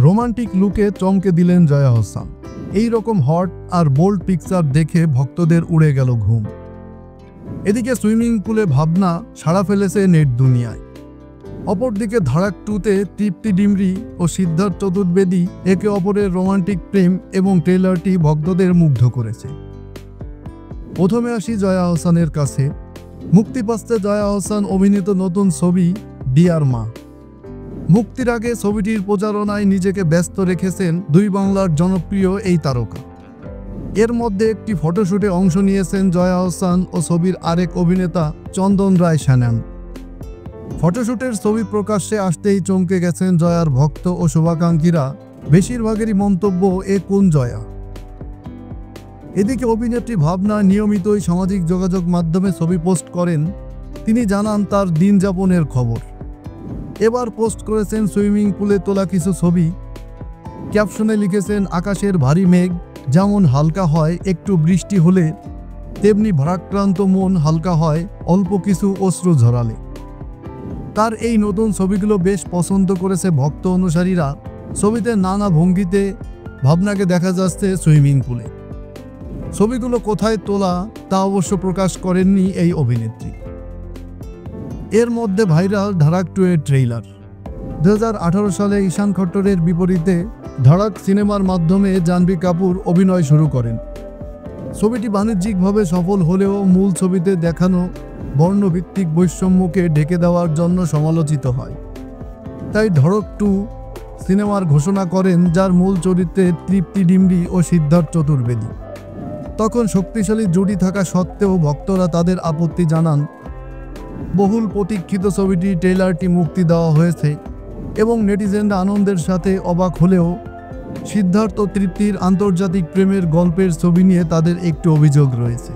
Romantic লুকে চমকে দিলেন জয়া আহসান। এই রকম হট আর বোল্ড পিকচার দেখে ভক্তদের উড়ে গেল ঘুম। এদিকে সুইমিং পুলে ভাবনা সাড়া ফেলেছে নেট দুনিয়ায়। অপরদিকে ধাড়াক 2-তে তৃপ্তি ডিমরি ও সিদ্ধার্থ চতুর্বেদী একে অপরের রোমান্টিক প্রেম এবং ট্রেলারটি ভক্তদের মুগ্ধ করেছে। প্রথমে আসি জয়া আহসানের কাছে। মুক্তি পাচ্ছে জয়া আহসান অভিনীত নতুন ছবি ডিয়ার মা। মুক্তির আগে ছবিটির প্রচারণায় নিজেকে ব্যস্ত রেখেছেন দুই বাংলার জনপ্রিয় এই তারকা। এর মধ্যে একটি ফটোশুটে অংশ নিয়েছেন জয়া আহসান ও ছবির আরেক অভিনেতা চন্দন রায় সান্যাল। ফটোশুটের ছবি প্রকাশ্যে আসতেই চমকে গেছেন জয়ার ভক্ত ও শুভাকাঙ্ক্ষীরা। বেশিরভাগেরই মন্তব্য, এ কোন জয়া। এদিকে অভিনেত্রী ভাবনা নিয়মিতই সামাজিক যোগাযোগ মাধ্যমে ছবি পোস্ট করেন। তিনি জানান তার দিন যাপনের খবর। এবার পোস্ট করেছেন সুইমিং পুলে তোলা কিছু ছবি। ক্যাপশনে লিখেছেন, আকাশের ভারী মেঘ যেমন হালকা হয় একটু বৃষ্টি হলে, তেমনি ভারাক্রান্ত মন হালকা হয় অল্প কিছু অশ্রু ঝরালে। তার এই নতুন ছবিগুলো বেশ পছন্দ করেছে ভক্ত অনুসারীরা। ছবিতে নানা ভঙ্গিতে ভাবনাকে দেখা যাচ্ছে সুইমিং পুলে। ছবিগুলো কোথায় তোলা তা অবশ্য প্রকাশ করেননি এই অভিনেত্রী। এর মধ্যে ভাইরাল ধাড়াক 2-এর ট্রেইলার। 2018 সালে ঈশান খট্টরের বিপরীতে ধাড়াক সিনেমার মাধ্যমে জাহ্নবী কাপুর অভিনয় শুরু করেন। ছবিটি বাণিজ্যিকভাবে সফল হলেও মূল ছবিতে দেখানো বর্ণভিত্তিক বৈষম্যকে ঢেকে দেওয়ার জন্য সমালোচিত হয়। তাই ধাড়াক 2 সিনেমার ঘোষণা করেন, যার মূল চরিত্রে তৃপ্তি ডিমরি ও সিদ্ধার্থ চতুর্বেদী। তখন শক্তিশালী জুটি থাকা সত্ত্বেও ভক্তরা তাদের আপত্তি জানান। বহুল প্রতীক্ষিত ছবিটির ট্রেলারটি মুক্তি দেওয়া হয়েছে এবং নেটিজেনরা আনন্দের সাথে অবাক হলেও সিদ্ধার্থ ও তৃপ্তির আন্তর্জাতিক প্রেমের গল্পের ছবি নিয়ে তাদের একটু অভিযোগ রয়েছে।